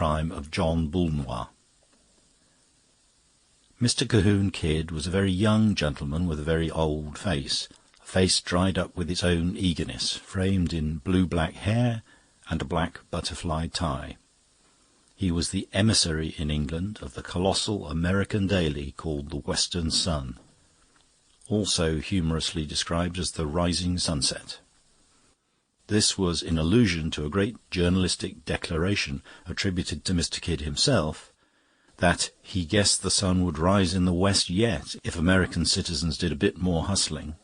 crime of John Boulnois. Mr. Colquhoun Kidd was a very young gentleman with a very old face, a face dried up with its own eagerness, framed in blue-black hair and a black butterfly tie. He was the emissary in England of the colossal American daily called the Western Sun, also humorously described as the Rising Sunset. This was in allusion to a great journalistic declaration attributed to Mr. Kidd himself, that he guessed the sun would rise in the west yet if American citizens did a bit more hustling.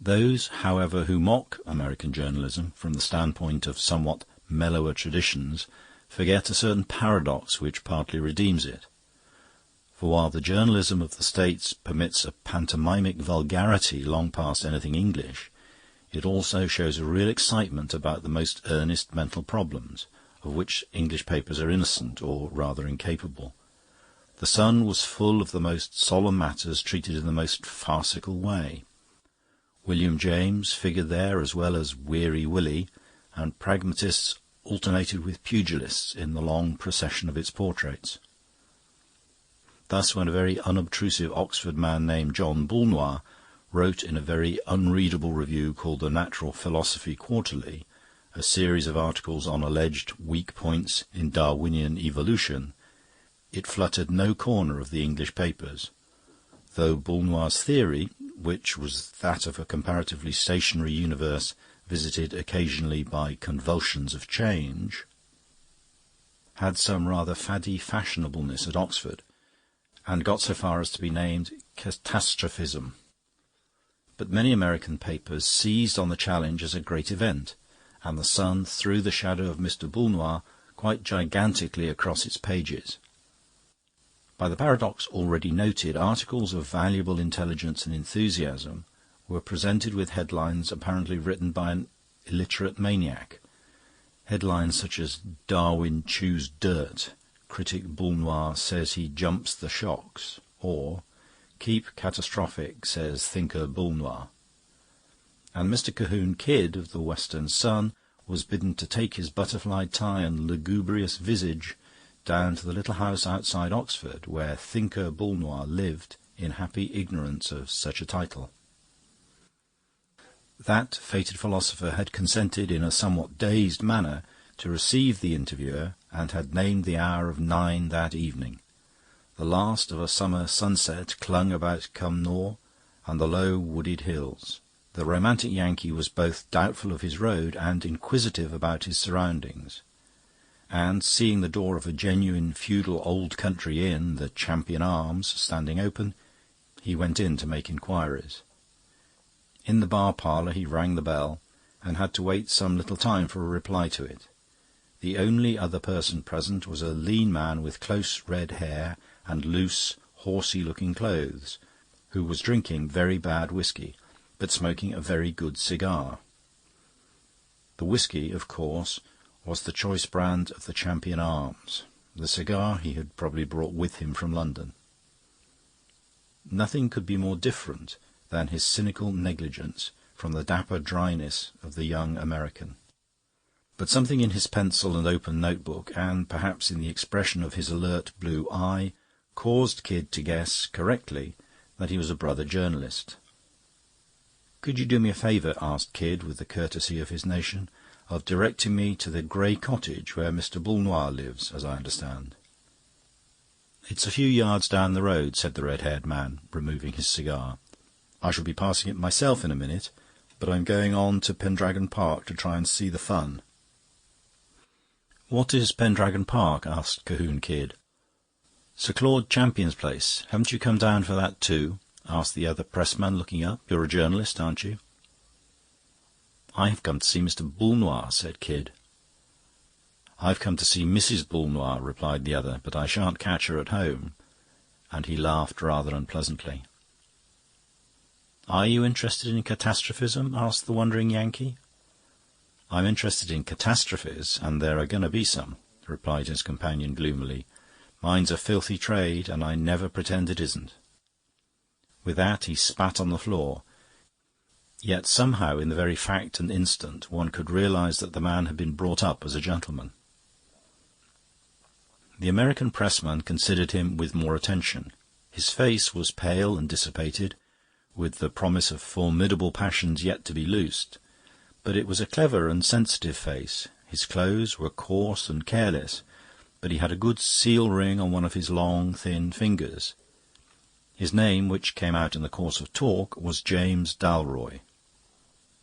Those, however, who mock American journalism from the standpoint of somewhat mellower traditions forget a certain paradox which partly redeems it. For while the journalism of the States permits a pantomimic vulgarity long past anything English, it also shows a real excitement about the most earnest mental problems, of which English papers are innocent, or rather incapable. The Sun was full of the most solemn matters treated in the most farcical way. William James figured there as well as Weary Willie, and pragmatists alternated with pugilists in the long procession of its portraits. Thus, when a very unobtrusive Oxford man named John Boulnois wrote in a very unreadable review called the Natural Philosophy Quarterly a series of articles on alleged weak points in Darwinian evolution, it fluttered no corner of the English papers, though Boulnois' theory, which was that of a comparatively stationary universe visited occasionally by convulsions of change, had some rather faddy fashionableness at Oxford, and got so far as to be named catastrophism. But many American papers seized on the challenge as a great event, and the Sun threw the shadow of Mr. Boulnois quite gigantically across its pages. By the paradox already noted, articles of valuable intelligence and enthusiasm were presented with headlines apparently written by an illiterate maniac. Headlines such as "Darwin chews dirt," "Critic Boulnois says he jumps the shocks," or "Keep catastrophic, says thinker Boulnois." And Mr. Colquhoun Kidd of the Western Sun was bidden to take his butterfly tie and lugubrious visage down to the little house outside Oxford, where thinker Boulnois lived in happy ignorance of such a title. That fated philosopher had consented in a somewhat dazed manner to receive the interviewer, and had named the hour of 9 that evening. The last of a summer sunset clung about Cumnor and the low wooded hills. The romantic Yankee was both doubtful of his road and inquisitive about his surroundings, and, seeing the door of a genuine feudal old country inn, the Champion Arms, standing open, he went in to make inquiries. In the bar-parlour he rang the bell, and had to wait some little time for a reply to it. The only other person present was a lean man with close red hair and loose, horsey-looking clothes, who was drinking very bad whisky, but smoking a very good cigar. The whisky, of course, was the choice brand of the Champion Arms. The cigar he had probably brought with him from London. Nothing could be more different than his cynical negligence from the dapper dryness of the young American. But something in his pencil and open notebook, and perhaps in the expression of his alert blue eye, caused Kidd to guess correctly that he was a brother journalist. "Could you do me a favour," asked Kidd, with the courtesy of his nation, "of directing me to the grey cottage where Mr. Boulnois lives, as I understand?" "It's a few yards down the road," said the red-haired man, removing his cigar. "I shall be passing it myself in a minute, but I'm going on to Pendragon Park to try and see the fun." "What is Pendragon Park?" asked Colquhoun Kidd. "Sir Claude Champion's place. Haven't you come down for that too?" asked the other pressman, looking up. "You're a journalist, aren't you?" "I have come to see Mr. Boulnois," said Kidd. "I've come to see Mrs. Boulnois," replied the other, "but I shan't catch her at home." And he laughed rather unpleasantly. "Are you interested in catastrophism?" asked the wondering Yankee. "I'm interested in catastrophes, and there are going to be some," replied his companion gloomily. "Mine's a filthy trade, and I never pretend it isn't." With that he spat on the floor. Yet somehow, in the very fact and instant, one could realise that the man had been brought up as a gentleman. The American pressman considered him with more attention. His face was pale and dissipated, with the promise of formidable passions yet to be loosed, but it was a clever and sensitive face. His clothes were coarse and careless, but he had a good seal ring on one of his long, thin fingers. His name, which came out in the course of talk, was James Dalroy.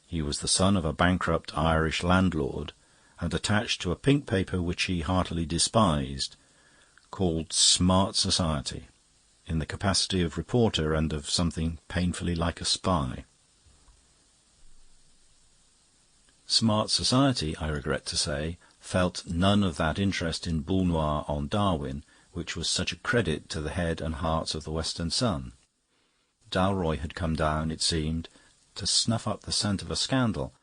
He was the son of a bankrupt Irish landlord, and attached to a pink paper which he heartily despised, called Smart Society, in the capacity of reporter and of something painfully like a spy. Smart Society, I regret to say, felt none of that interest in Bull Noir on Darwin which was such a credit to the head and hearts of the Western Sun. Dalroy had come down, it seemed, to snuff up the scent of a scandal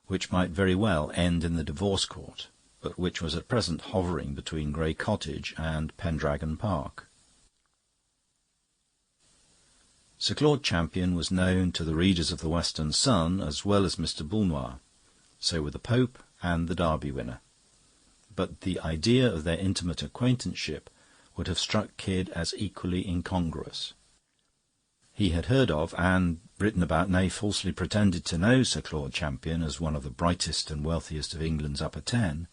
which might very well end in the divorce court, but which was at present hovering between Grey Cottage and Pendragon Park. Sir Claude Champion was known to the readers of the Western Sun as well as Mr. Bull Noir. So were the Pope and the Derby winner. But the idea of their intimate acquaintanceship would have struck Kidd as equally incongruous. He had heard of, and written about, nay, falsely pretended to know Sir Claude Champion as one of the brightest and wealthiest of England's upper ten,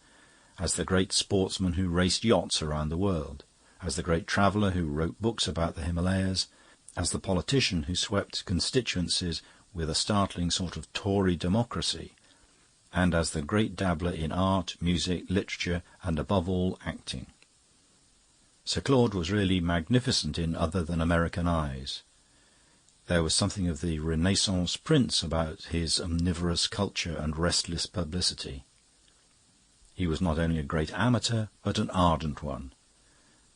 as the great sportsman who raced yachts around the world, as the great traveller who wrote books about the Himalayas, as the politician who swept constituencies with a startling sort of Tory democracy, and as the great dabbler in art, music, literature, and above all acting. Sir Claude was really magnificent in other than American eyes. There was something of the Renaissance prince about his omnivorous culture and restless publicity. He was not only a great amateur, but an ardent one.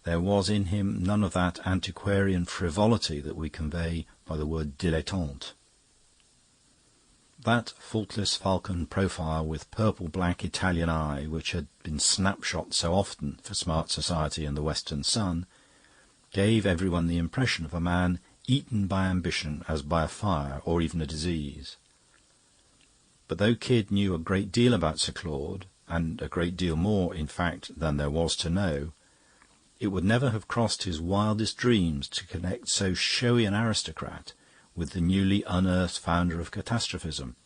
There was in him none of that antiquarian frivolity that we convey by the word dilettante. That faultless falcon profile with purple-black Italian eye, which had been snapshot so often for Smart Society and the Western Sun, gave everyone the impression of a man eaten by ambition as by a fire or even a disease. But though Kidd knew a great deal about Sir Claude, and a great deal more, in fact, than there was to know, it would never have crossed his wildest dreams to connect so showy an aristocrat with the newly unearthed founder of catastrophism,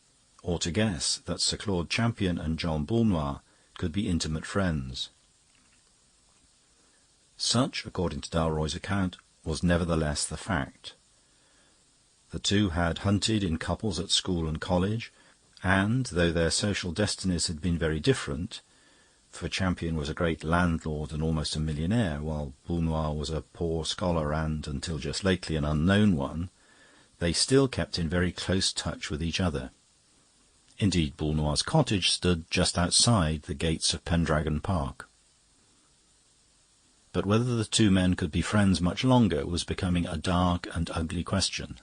or to guess that Sir Claude Champion and John Bull Noir could be intimate friends. Such, according to Dalroy's account, was nevertheless the fact. The two had hunted in couples at school and college, and, though their social destinies had been very different, for Champion was a great landlord and almost a millionaire, while Bull Noir was a poor scholar and, until just lately, an unknown one, they still kept in very close touch with each other. Indeed, Bull Noir's cottage stood just outside the gates of Pendragon Park. But whether the two men could be friends much longer was becoming a dark and ugly question.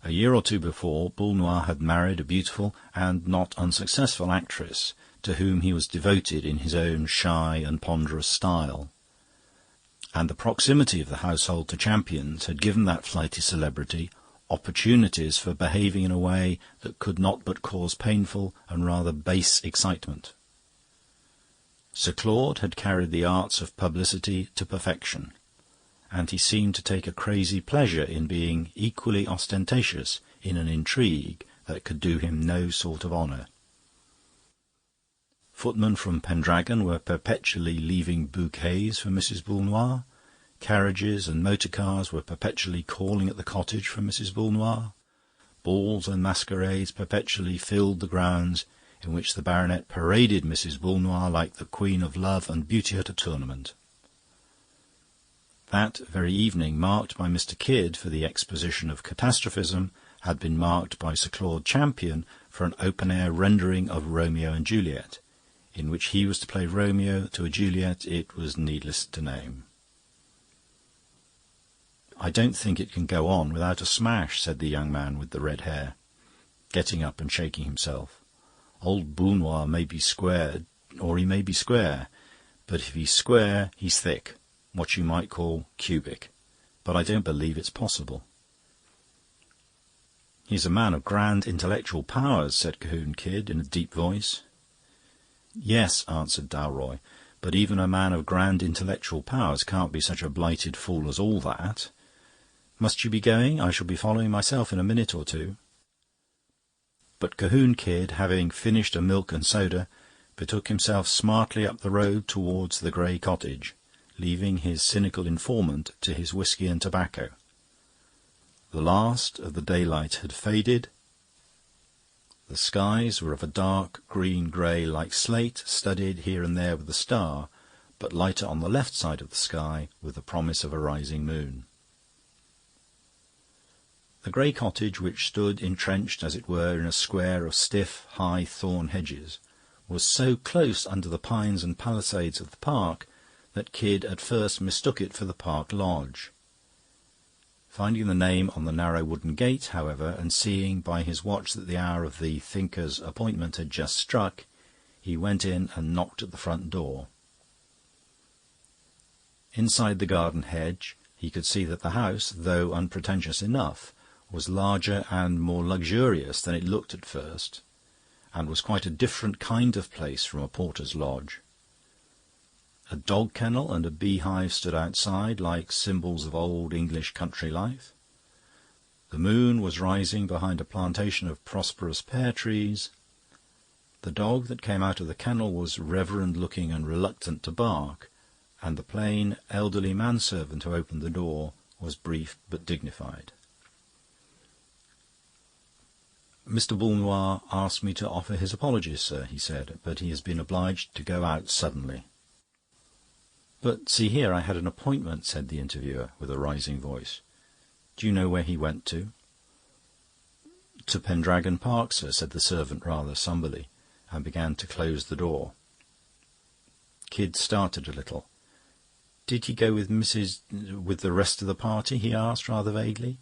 A year or two before, Bull Noir had married a beautiful and not unsuccessful actress, to whom he was devoted in his own shy and ponderous style. And the proximity of the household to Champion's had given that flighty celebrity opportunities for behaving in a way that could not but cause painful and rather base excitement. Sir Claude had carried the arts of publicity to perfection, and he seemed to take a crazy pleasure in being equally ostentatious in an intrigue that could do him no sort of honour. Footmen from Pendragon were perpetually leaving bouquets for Mrs. Bull Noir. Carriages and motor cars were perpetually calling at the cottage for Mrs. Bull Noir. Balls and masquerades perpetually filled the grounds in which the baronet paraded Mrs. Bull Noir like the queen of love and beauty at a tournament. That very evening, marked by Mr. Kidd for the exposition of catastrophism, had been marked by Sir Claude Champion for an open-air rendering of Romeo and Juliet, in which he was to play Romeo to a Juliet it was needless to name. "I don't think it can go on without a smash," said the young man with the red hair, getting up and shaking himself. "Old Bull Noir may be squared, or he may be square, but if he's square, he's thick, what you might call cubic. But I don't believe it's possible." "He's a man of grand intellectual powers," said Cahoon Kidd in a deep voice. "Yes," answered Dalroy, but even a man of grand intellectual powers can't be such a blighted fool as all that. Must you be going? I shall be following myself in a minute or two." But Cahoon Kid, having finished a milk and soda, betook himself smartly up the road towards the grey cottage, leaving his cynical informant to his whisky and tobacco. The last of the daylight had faded. The skies were of a dark green-grey like slate, studded here and there with a star, but lighter on the left side of the sky with the promise of a rising moon. The grey cottage, which stood entrenched, as it were, in a square of stiff, high thorn hedges, was so close under the pines and palisades of the park that Kidd at first mistook it for the park lodge. Finding the name on the narrow wooden gate, however, and seeing by his watch that the hour of the thinker's appointment had just struck, he went in and knocked at the front door. Inside the garden hedge he could see that the house, though unpretentious enough, was larger and more luxurious than it looked at first, and was quite a different kind of place from a porter's lodge. A dog kennel and a beehive stood outside, like symbols of old English country life. The moon was rising behind a plantation of prosperous pear trees. The dog that came out of the kennel was reverend-looking and reluctant to bark, and the plain, elderly manservant who opened the door was brief but dignified. "Mr. Boulnois asked me to offer his apologies, sir," he said, "but he has been obliged to go out suddenly." "But see here, I had an appointment," said the interviewer, with a rising voice. "Do you know where he went to?" "To Pendragon Park, sir," said the servant rather sombrely, and began to close the door. Kidd started a little. "Did he go with with the rest of the party?" he asked, rather vaguely.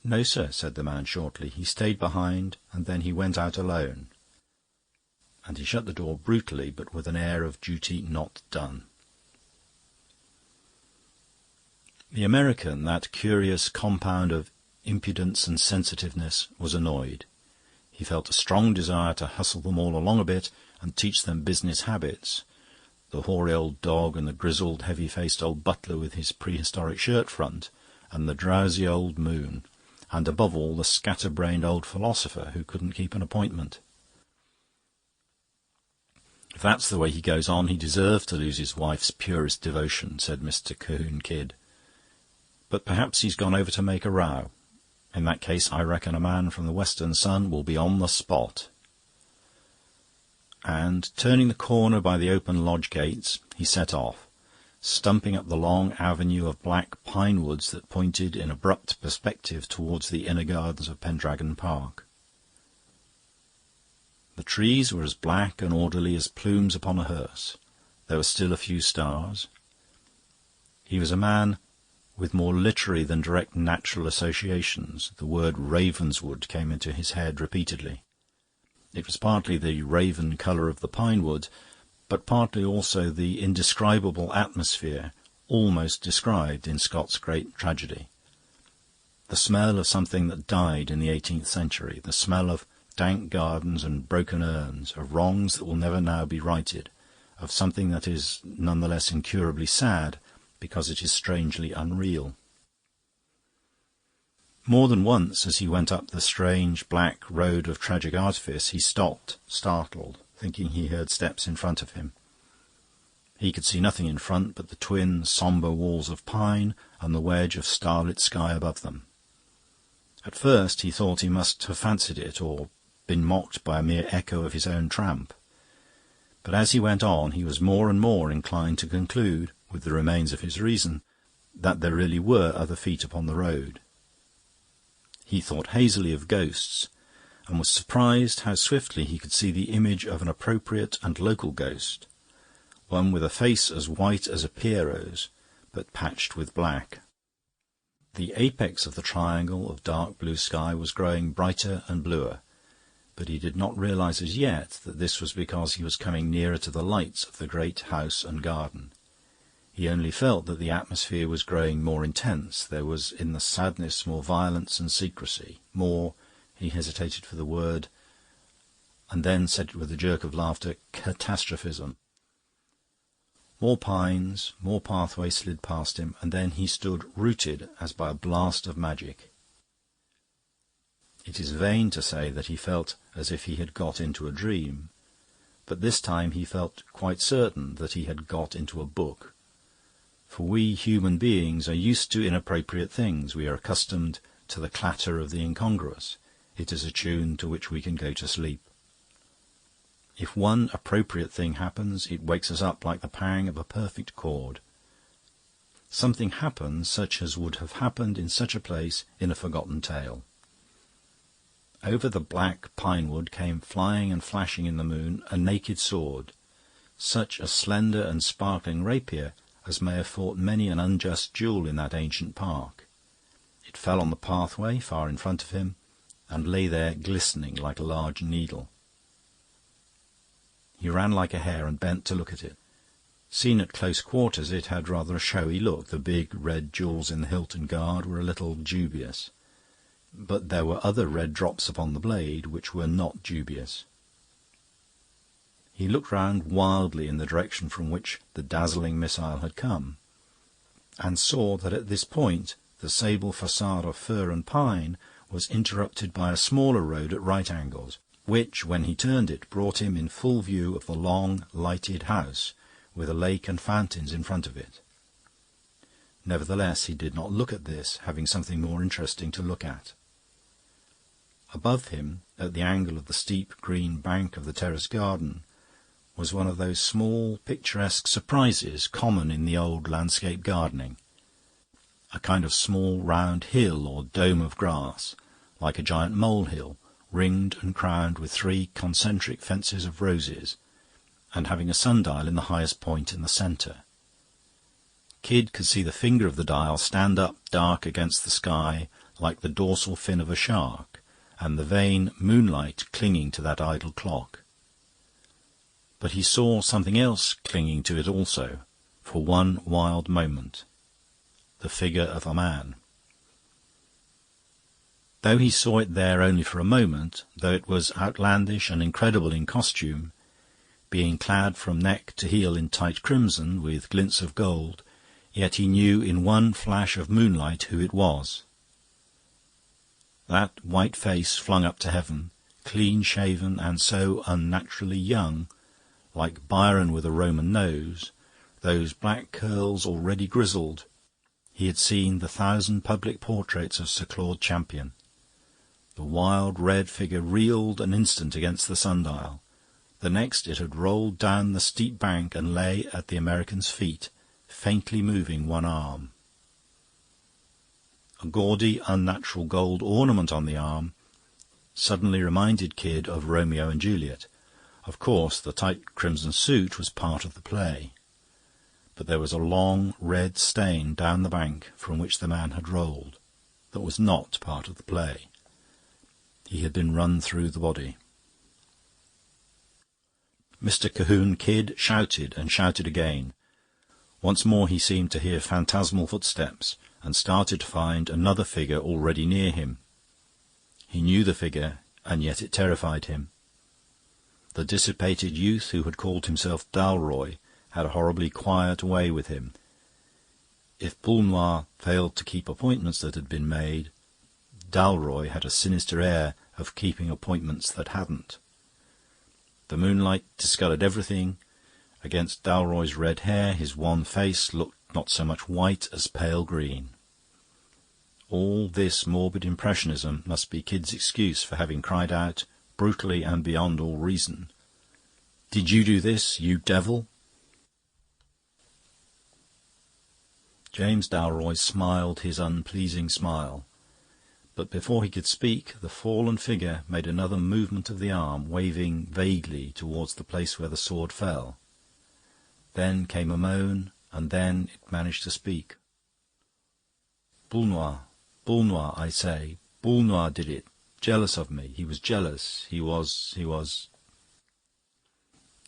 "No, sir," said the man shortly. "He stayed behind, and then he went out alone." And he shut the door brutally, but with an air of duty not done. The American, that curious compound of impudence and sensitiveness, was annoyed. He felt a strong desire to hustle them all along a bit and teach them business habits. The hoary old dog and the grizzled, heavy-faced old butler with his prehistoric shirt-front, and the drowsy old moon, and above all the scatter-brained old philosopher who couldn't keep an appointment. "If that's the way he goes on, he deserves to lose his wife's purest devotion," said Mr. Cahoon Kid. "But perhaps he's gone over to make a row. In that case, I reckon a man from the Western Sun will be on the spot." And, turning the corner by the open lodge gates, he set off, stumping up the long avenue of black pine woods that pointed in abrupt perspective towards the inner gardens of Pendragon Park. The trees were as black and orderly as plumes upon a hearse. There were still a few stars. He was a man with more literary than direct natural associations. The word Ravenswood came into his head repeatedly. It was partly the raven colour of the pine wood, but partly also the indescribable atmosphere almost described in Scott's great tragedy. The smell of something that died in the 18th century, the smell of dank gardens and broken urns, of wrongs that will never now be righted, of something that is none the less incurably sad because it is strangely unreal. More than once, as he went up the strange black road of tragic artifice, he stopped, startled, thinking he heard steps in front of him. He could see nothing in front but the twin sombre walls of pine and the wedge of starlit sky above them. At first he thought he must have fancied it, or been mocked by a mere echo of his own tramp. But as he went on, he was more and more inclined to conclude, with the remains of his reason, that there really were other feet upon the road. He thought hazily of ghosts, and was surprised how swiftly he could see the image of an appropriate and local ghost, one with a face as white as a pierrot's, but patched with black. The apex of the triangle of dark blue sky was growing brighter and bluer, but he did not realize as yet that this was because he was coming nearer to the lights of the great house and garden. He only felt that the atmosphere was growing more intense. There was in the sadness more violence and secrecy, more, he hesitated for the word, and then said it with a jerk of laughter, catastrophism. More pines, more pathway slid past him, and then he stood rooted as by a blast of magic. It is vain to say that he felt as if he had got into a dream, but this time he felt quite certain that he had got into a book. For we human beings are used to inappropriate things. We are accustomed to the clatter of the incongruous. It is a tune to which we can go to sleep. If one appropriate thing happens, it wakes us up like the pang of a perfect chord. Something happens such as would have happened in such a place in a forgotten tale. Over the black pinewood came flying and flashing in the moon a naked sword, such a slender and sparkling rapier as may have fought many an unjust duel in that ancient park. It fell on the pathway far in front of him, and lay there glistening like a large needle. He ran like a hare and bent to look at it. Seen at close quarters, it had rather a showy look. The big red jewels in the hilt and guard were a little dubious, but there were other red drops upon the blade which were not dubious. He looked round wildly in the direction from which the dazzling missile had come, and saw that at this point the sable facade of fir and pine was interrupted by a smaller road at right angles, which, when he turned it, brought him in full view of the long, lighted house, with a lake and fountains in front of it. Nevertheless, he did not look at this, having something more interesting to look at. Above him, at the angle of the steep green bank of the terrace garden, was one of those small, picturesque surprises common in the old landscape gardening, a kind of small round hill or dome of grass, like a giant molehill, ringed and crowned with 3 concentric fences of roses, and having a sundial in the highest point in the centre. Kid could see the finger of the dial stand up dark against the sky like the dorsal fin of a shark, and the vain moonlight clinging to that idle clock. But he saw something else clinging to it also, for one wild moment: the figure of a man. Though he saw it there only for a moment, though it was outlandish and incredible in costume, being clad from neck to heel in tight crimson with glints of gold, yet he knew in one flash of moonlight who it was. That white face flung up to heaven, clean-shaven and so unnaturally young, like Byron with a Roman nose, those black curls already grizzled. He had seen the 1,000 public portraits of Sir Claude Champion. The wild red figure reeled an instant against the sundial. The next it had rolled down the steep bank and lay at the American's feet, faintly moving one arm. A gaudy, unnatural gold ornament on the arm suddenly reminded Kid of Romeo and Juliet. Of course, the tight crimson suit was part of the play, but there was a long red stain down the bank from which the man had rolled that was not part of the play. He had been run through the body. Mr. Cahoon Kid shouted and shouted again. Once more he seemed to hear phantasmal footsteps, and started to find another figure already near him. He knew the figure, and yet it terrified him. The dissipated youth who had called himself Dalroy had a horribly quiet way with him. If Boulnois failed to keep appointments that had been made, Dalroy had a sinister air of keeping appointments that hadn't. The moonlight discoloured everything. Against Dalroy's red hair his wan face looked not so much white as pale green. All this morbid impressionism must be Kid's excuse for having cried out, brutally and beyond all reason, "Did you do this, you devil?" James Dalroy smiled his unpleasing smile, but before he could speak the fallen figure made another movement of the arm, waving vaguely towards the place where the sword fell. Then came a moan, and then it managed to speak. "Boulnois, Boulnois, I say, Boulnois did it. Jealous of me. He was jealous. He was...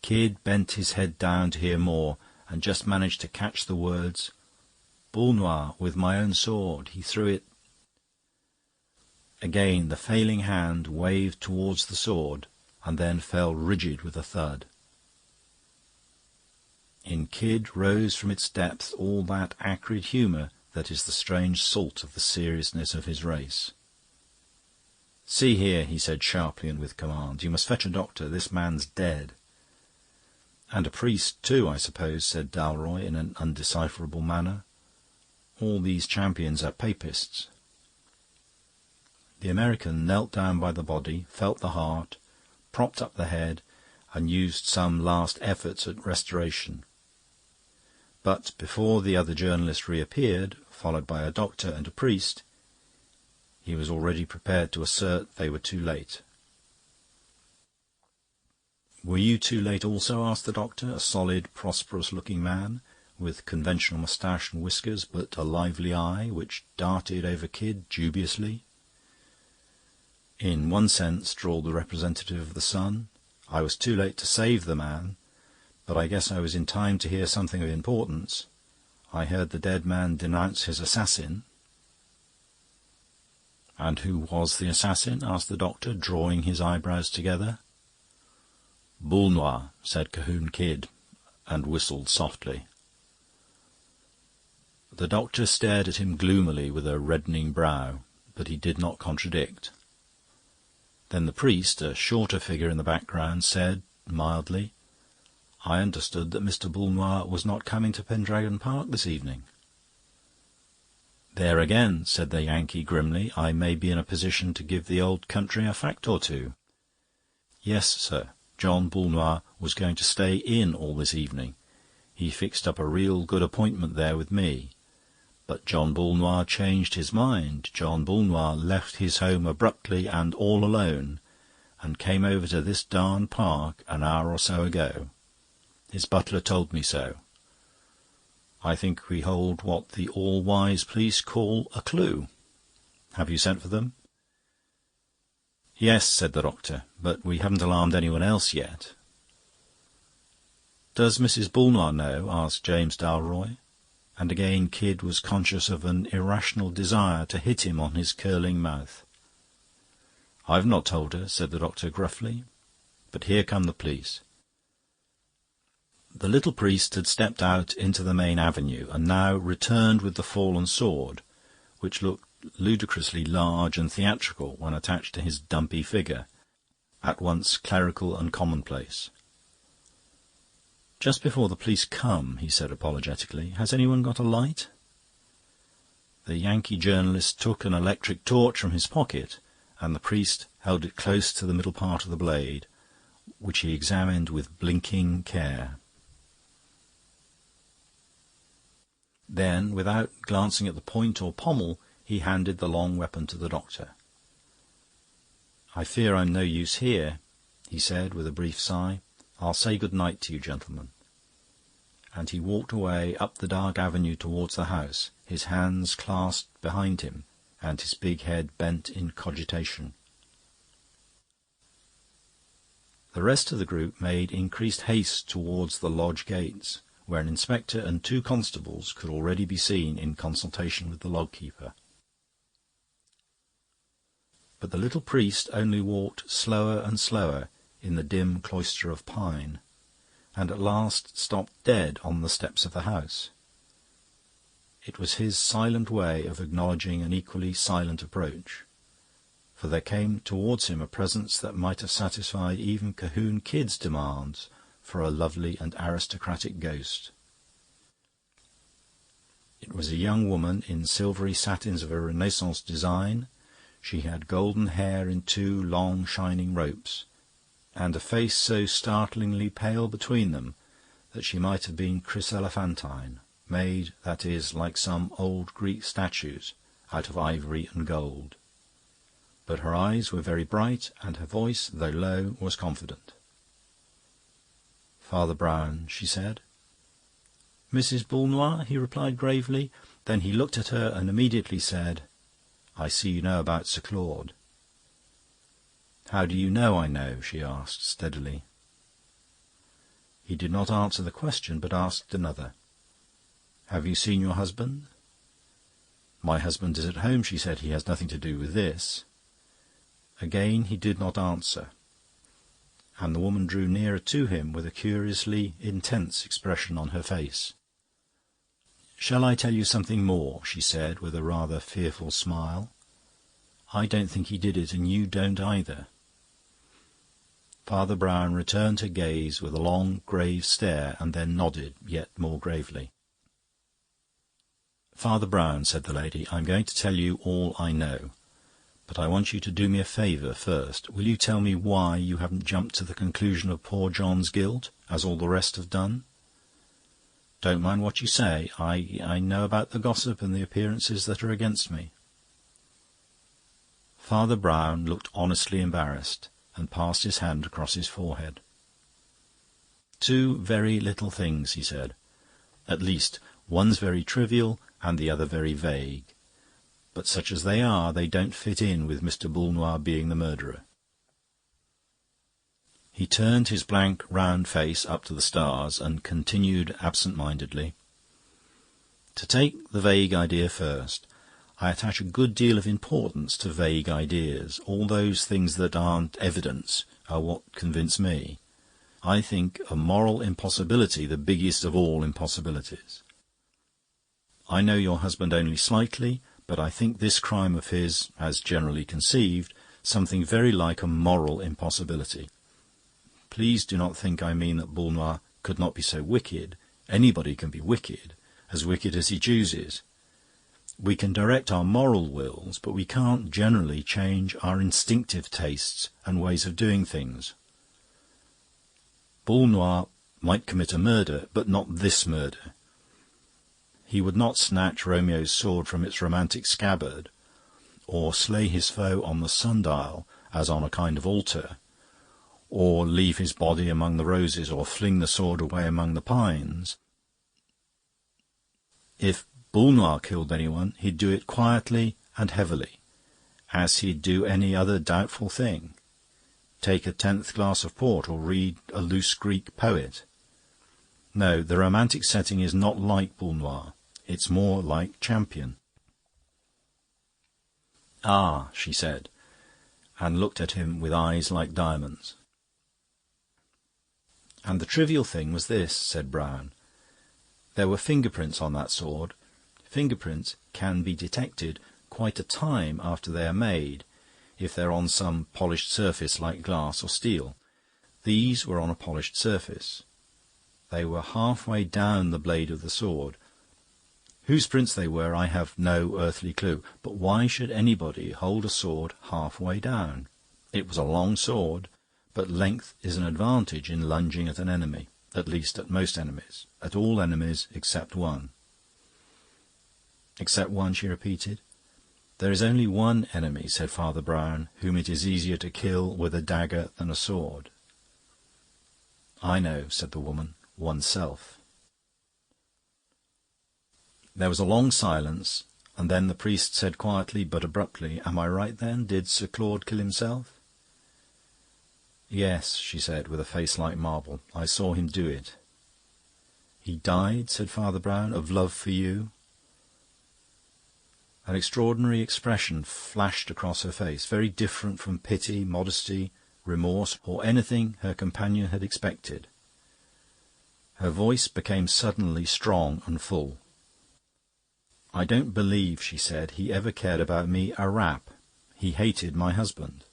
Kid bent his head down to hear more, and just managed to catch the words, "Boulnois, with my own sword. He threw it..." Again the failing hand waved towards the sword, and then fell rigid with a thud. In Kidd rose from its depth all that acrid humour that is the strange salt of the seriousness of his race. "See here," he said sharply and with command, "you must fetch a doctor. This man's dead." "And a priest, too, I suppose," said Dalroy in an undecipherable manner. "All these champions are papists." The American knelt down by the body, felt the heart, propped up the head, and used some last efforts at restoration. But before the other journalist reappeared, followed by a doctor and a priest, he was already prepared to assert they were too late. "Were you too late also?" asked the doctor, a solid, prosperous-looking man, with conventional moustache and whiskers, but a lively eye, which darted over Kidd dubiously. "In one sense," drawled the representative of the Sun, "I was too late to save the man, but I guess I was in time to hear something of importance. I heard the dead man denounce his assassin." "And who was the assassin?" asked the doctor, drawing his eyebrows together. "Boule Noir," said Cahoon Kidd, and whistled softly. The doctor stared at him gloomily with a reddening brow, but he did not contradict. Then the priest, a shorter figure in the background, said mildly, "I understood that Mr. Boule Noir was not coming to Pendragon Park this evening." "There again," said the Yankee grimly, "I may be in a position to give the old country a fact or two. Yes, sir, John Boule Noir was going to stay in all this evening. He fixed up a real good appointment there with me. But John Boule Noir changed his mind. John Boule Noir left his home abruptly and all alone, and came over to this darn park an hour or so ago. His butler told me so. I think we hold what the all-wise police call a clue. Have you sent for them?" "Yes," said the doctor, "but we haven't alarmed anyone else yet." "Does Mrs. Boule Noir know?" asked James Dalroy, and again Kidd was conscious of an irrational desire to hit him on his curling mouth. "I've not told her," said the doctor gruffly. "But here come the police." The little priest had stepped out into the main avenue, and now returned with the fallen sword, which looked ludicrously large and theatrical when attached to his dumpy figure, at once clerical and commonplace. "Just before the police come," he said apologetically, "has anyone got a light?" The Yankee journalist took an electric torch from his pocket, and the priest held it close to the middle part of the blade, which he examined with blinking care. Then, without glancing at the point or pommel, he handed the long weapon to the doctor. "I fear I'm no use here," he said with a brief sigh. "I'll say good night to you, gentlemen." And he walked away up the dark avenue towards the house, his hands clasped behind him and his big head bent in cogitation. The rest of the group made increased haste towards the lodge gates, where an inspector and 2 constables could already be seen in consultation with the log-keeper. But the little priest only walked slower and slower in the dim cloister of pine, and at last stopped dead on the steps of the house. It was his silent way of acknowledging an equally silent approach, for there came towards him a presence that might have satisfied even Cahoon Kidd's demands for a lovely and aristocratic ghost. It was a young woman in silvery satins of a Renaissance design. She had golden hair in 2 long shining ropes, and a face so startlingly pale between them that she might have been chryselephantine, made, that is, like some old Greek statues, out of ivory and gold. But her eyes were very bright, and her voice, though low, was confident. "Father Brown," she said. "Mrs. Boule Noir," he replied gravely. Then he looked at her and immediately said, "I see you know about Sir Claude." "How do you know I know?" she asked steadily. He did not answer the question, but asked another. "Have you seen your husband?" "My husband is at home," she said. "He has nothing to do with this." Again he did not answer, and the woman drew nearer to him with a curiously intense expression on her face. "Shall I tell you something more?" she said, with a rather fearful smile. "I don't think he did it, and you don't either." Father Brown returned her gaze with a long, grave stare, and then nodded, yet more gravely. "Father Brown," said the lady, "I'm going to tell you all I know. But I want you to do me a favour first. Will you tell me why you haven't jumped to the conclusion of poor John's guilt, as all the rest have done? Don't mind what you say. I know about the gossip and the appearances that are against me." Father Brown looked honestly embarrassed, and passed his hand across his forehead. "Two very little things," he said. "At least, one's very trivial and the other very vague. But such as they are, they don't fit in with Mr. Boulnois being the murderer." He turned his blank, round face up to the stars and continued absent-mindedly. "To take the vague idea first, I attach a good deal of importance to vague ideas. All those things that aren't evidence are what convince me. I think a moral impossibility the biggest of all impossibilities. I know your husband only slightly, but I think this crime of his, as generally conceived, something very like a moral impossibility. Please do not think I mean that Boulnois could not be so wicked. Anybody can be wicked as he chooses. We can direct our moral wills, but we can't generally change our instinctive tastes and ways of doing things. Boulnois might commit a murder, but not this murder. He would not snatch Romeo's sword from its romantic scabbard, or slay his foe on the sundial as on a kind of altar, or leave his body among the roses, or fling the sword away among the pines. If Boulnois killed anyone, he'd do it quietly and heavily, as he'd do any other doubtful thing. Take a 10th glass of port, or read a loose Greek poet. No, the romantic setting is not like Boulnois. It's more like Champion." "Ah," she said, and looked at him with eyes like diamonds. "And the trivial thing was this," said Brown. "There were fingerprints on that sword. Fingerprints can be detected quite a time after they are made, if they're on some polished surface like glass or steel. These were on a polished surface. They were half-way down the blade of the sword. Whose prints they were, I have no earthly clue. But why should anybody hold a sword half-way down? It was a long sword, but length is an advantage in lunging at an enemy, at least at most enemies, at all enemies except one." "Except one," she repeated. "There is only one enemy," said Father Brown, "whom it is easier to kill with a dagger than a sword." "I know," said the woman, "oneself." There was a long silence, and then the priest said quietly but abruptly, "Am I right, then? Did Sir Claude kill himself?" "Yes," she said, with a face like marble. "I saw him do it." "He died," said Father Brown, "of love for you?" An extraordinary expression flashed across her face, very different from pity, modesty, remorse, or anything her companion had expected. Her voice became suddenly strong and full. "I don't believe," she said, "he ever cared about me a rap. He hated my husband."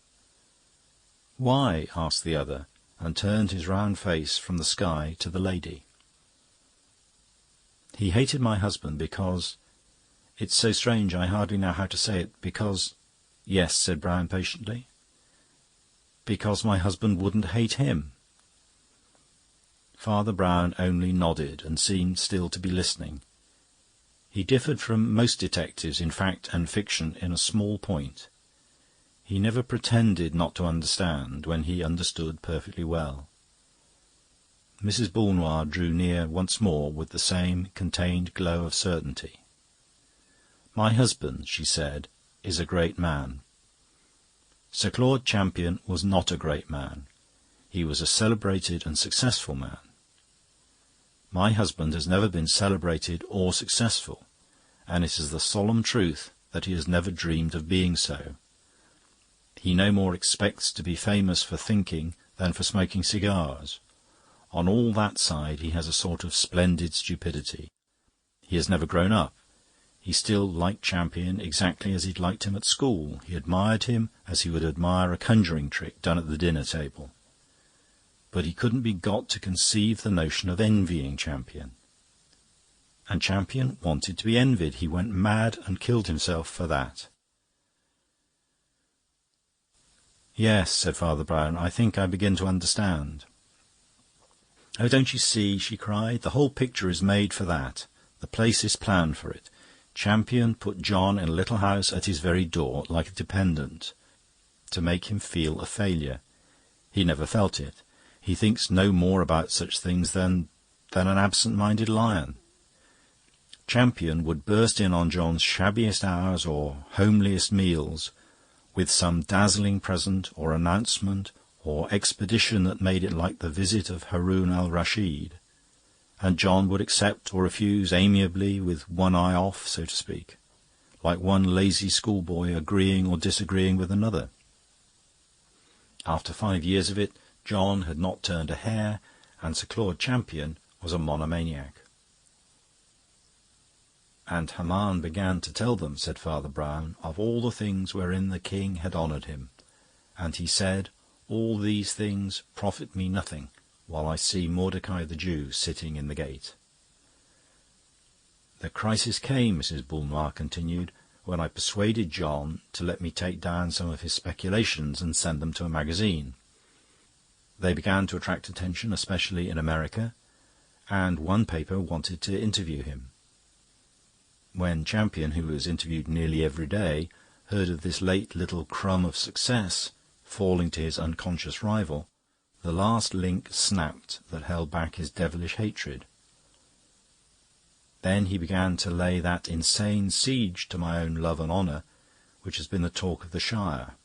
"Why?" asked the other, and turned his round face from the sky to the lady. "He hated my husband because... It's so strange, I hardly know how to say it. Because..." "Yes," said Brown patiently. "Because my husband wouldn't hate him." Father Brown only nodded, and seemed still to be listening. He differed from most detectives in fact and fiction in a small point. He never pretended not to understand when he understood perfectly well. Mrs. Boulnois drew near once more with the same contained glow of certainty. "My husband," she said, "is a great man. Sir Claude Champion was not a great man. He was a celebrated and successful man. My husband has never been celebrated or successful, and it is the solemn truth that he has never dreamed of being so. He no more expects to be famous for thinking than for smoking cigars. On all that side he has a sort of splendid stupidity. He has never grown up. He still liked Champion exactly as he'd liked him at school. He admired him as he would admire a conjuring trick done at the dinner-table. But he couldn't be got to conceive the notion of envying Champion. And Champion wanted to be envied. He went mad and killed himself for that. "Yes," said Father Brown, "I think I begin to understand." "Oh, don't you see?" she cried. "The whole picture is made for that. The place is planned for it. Champion put John in a little house at his very door, like a dependent, to make him feel a failure. He never felt it. He thinks no more about such things than an absent-minded lion. Champion would burst in on John's shabbiest hours or homeliest meals with some dazzling present or announcement or expedition that made it like the visit of Haroun al-Rashid, and John would accept or refuse amiably with one eye off, so to speak, like one lazy schoolboy agreeing or disagreeing with another. After 5 years of it, John had not turned a hair, and Sir Claude Champion was a monomaniac. "And Haman began to tell them," said Father Brown, "of all the things wherein the king had honoured him. And he said, All these things profit me nothing, while I see Mordecai the Jew sitting in the gate." "The crisis came," Mrs. Boulnois continued, "when I persuaded John to let me take down some of his speculations and send them to a magazine. They began to attract attention, especially in America, and one paper wanted to interview him. When Champion, who was interviewed nearly every day, heard of this late little crumb of success falling to his unconscious rival, the last link snapped that held back his devilish hatred. Then he began to lay that insane siege to my own love and honour, which has been the talk of the Shire.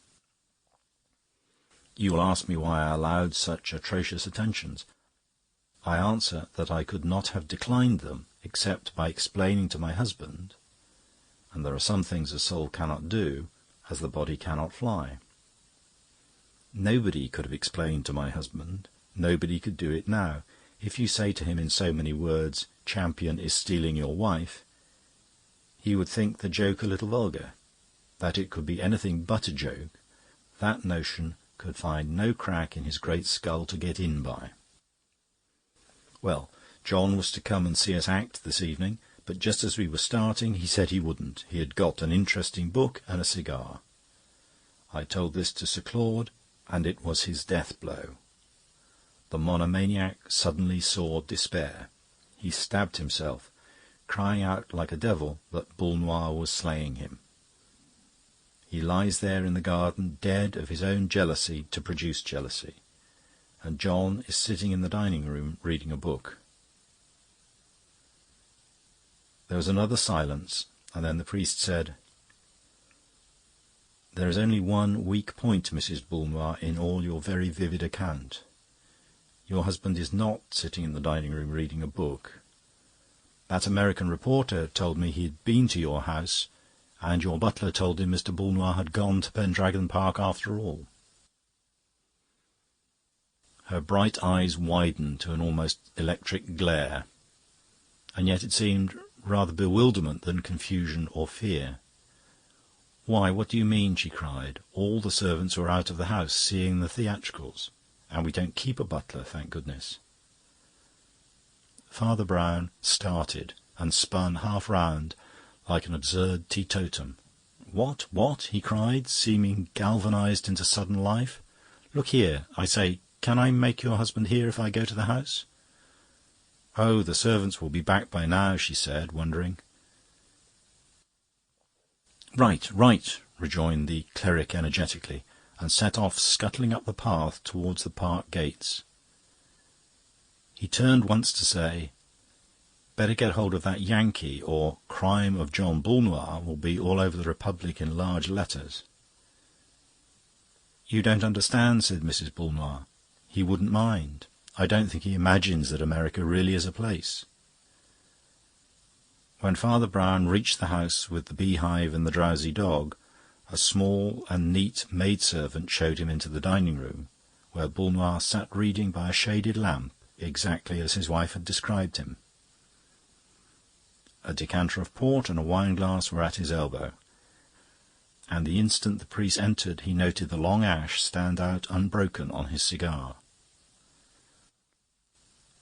You will ask me why I allowed such atrocious attentions. I answer that I could not have declined them except by explaining to my husband, and there are some things a soul cannot do, as the body cannot fly. Nobody could have explained to my husband, nobody could do it now. If you say to him in so many words, 'Champion is stealing your wife,' he would think the joke a little vulgar. That it could be anything but a joke, that notion could find no crack in his great skull to get in by. Well, John was to come and see us act this evening, but just as we were starting he said he wouldn't. He had got an interesting book and a cigar. I told this to Sir Claude, and it was his death-blow. The monomaniac suddenly saw despair. He stabbed himself, crying out like a devil that Boulnois was slaying him. He lies there in the garden, dead of his own jealousy to produce jealousy, and John is sitting in the dining-room reading a book." There was another silence, and then the priest said, "There is only one weak point, Mrs. Boulnois, in all your very vivid account. Your husband is not sitting in the dining-room reading a book. That American reporter told me he had been to your house, and your butler told him Mr. Boulnois had gone to Pendragon Park after all." Her bright eyes widened to an almost electric glare, and yet it seemed rather bewilderment than confusion or fear. "Why, what do you mean?" she cried. "All the servants were out of the house seeing the theatricals, and we don't keep a butler, thank goodness." Father Brown started and spun half round like an absurd teetotum. What?" he cried, seeming galvanized into sudden life. "Look here, I say, can I make your husband hear if I go to the house?" "Oh, the servants will be back by now," she said, wondering. Right, rejoined the cleric energetically, and set off scuttling up the path towards the park gates. He turned once to say, "Better get hold of that Yankee, or 'Crime of John Boulnois' will be all over the Republic in large letters." "You don't understand," said Mrs. Boulnois. "He wouldn't mind. I don't think he imagines that America really is a place." When Father Brown reached the house with the beehive and the drowsy dog, a small and neat maidservant showed him into the dining-room, where Boulnois sat reading by a shaded lamp, exactly as his wife had described him. A decanter of port and a wine-glass were at his elbow, and the instant the priest entered he noted the long ash stand out unbroken on his cigar.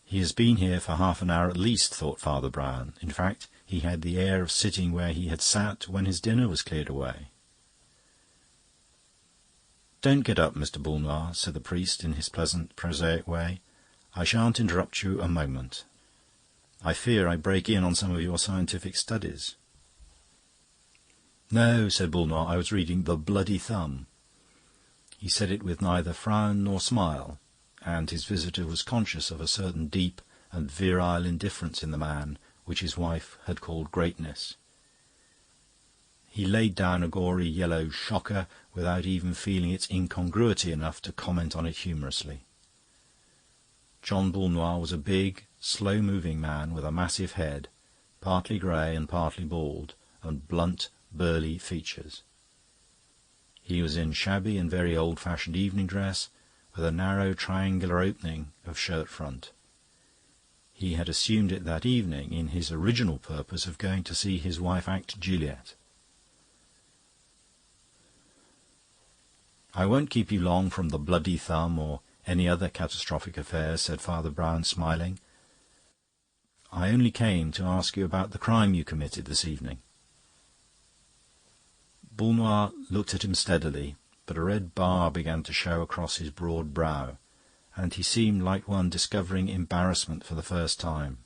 "He has been here for half an hour at least," thought Father Brown. In fact, he had the air of sitting where he had sat when his dinner was cleared away. "Don't get up, Mr. Boulnois," said the priest in his pleasant, prosaic way. "I shan't interrupt you a moment. I fear I break in on some of your scientific studies." "No," said Boulnois, "I was reading The Bloody Thumb." He said it with neither frown nor smile, and his visitor was conscious of a certain deep and virile indifference in the man which his wife had called greatness. He laid down a gory yellow shocker without even feeling its incongruity enough to comment on it humorously. John Boulnois was a big, slow-moving man with a massive head, partly grey and partly bald, and blunt, burly features. He was in shabby and very old-fashioned evening dress, with a narrow triangular opening of shirt-front. He had assumed it that evening in his original purpose of going to see his wife act Juliet. "I won't keep you long from The Bloody Thumb or any other catastrophic affairs," said Father Brown, smiling. "I only came to ask you about the crime you committed this evening." Boulnois looked at him steadily, but a red bar began to show across his broad brow, and he seemed like one discovering embarrassment for the first time.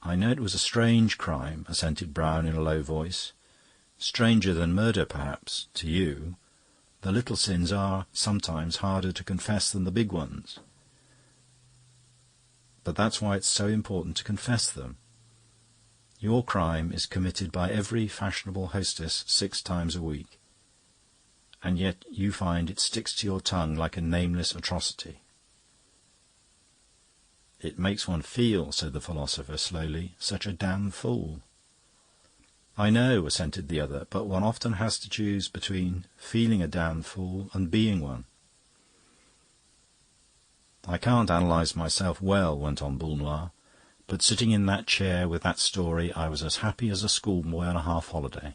"I know it was a strange crime," assented Brown in a low voice. "Stranger than murder, perhaps, to you. The little sins are sometimes harder to confess than the big ones. But that's why it's so important to confess them. Your crime is committed by every fashionable hostess 6 times a week, and yet you find it sticks to your tongue like a nameless atrocity." "It makes one feel," said the philosopher slowly, "such a damned fool." "I know," assented the other, "but one often has to choose between feeling a damned fool and being one." "I can't analyse myself well," went on Boulnois, "but sitting in that chair with that story I was as happy as a schoolboy on a half-holiday.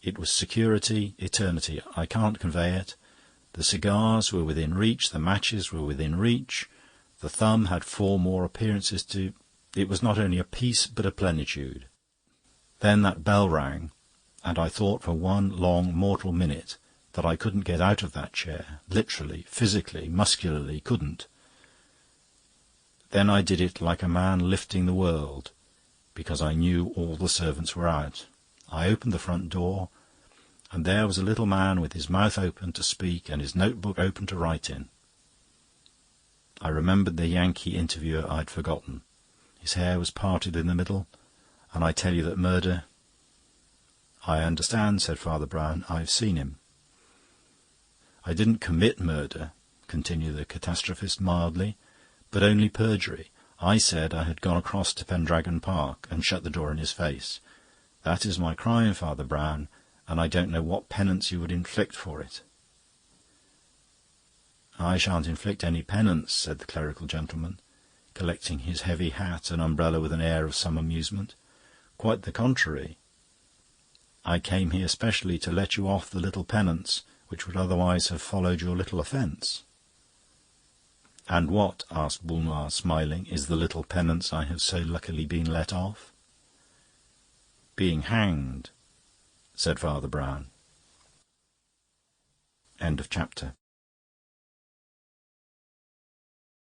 It was security, eternity. I can't convey it. The cigars were within reach, the matches were within reach, the thumb had 4 more appearances to... It was not only a peace but a plenitude. Then that bell rang, and I thought for one long mortal minute that I couldn't get out of that chair, literally, physically, muscularly, couldn't. Then I did it like a man lifting the world, because I knew all the servants were out. I opened the front door, and there was a little man with his mouth open to speak and his notebook open to write in. I remembered the Yankee interviewer I'd forgotten. His hair was parted in the middle, and I tell you that murder..." "I understand," said Father Brown. "I've seen him." "I didn't commit murder," continued the catastrophist mildly, "but only perjury. I said I had gone across to Pendragon Park and shut the door in his face. That is my crime, Father Brown, and I don't know what penance you would inflict for it." "I shan't inflict any penance," said the clerical gentleman, collecting his heavy hat and umbrella with an air of some amusement. "Quite the contrary. I came here specially to let you off the little penance which would otherwise have followed your little offence." "And what," asked Boulnois, smiling, "is the little penance I have so luckily been let off?" "Being hanged," said Father Brown. End of chapter.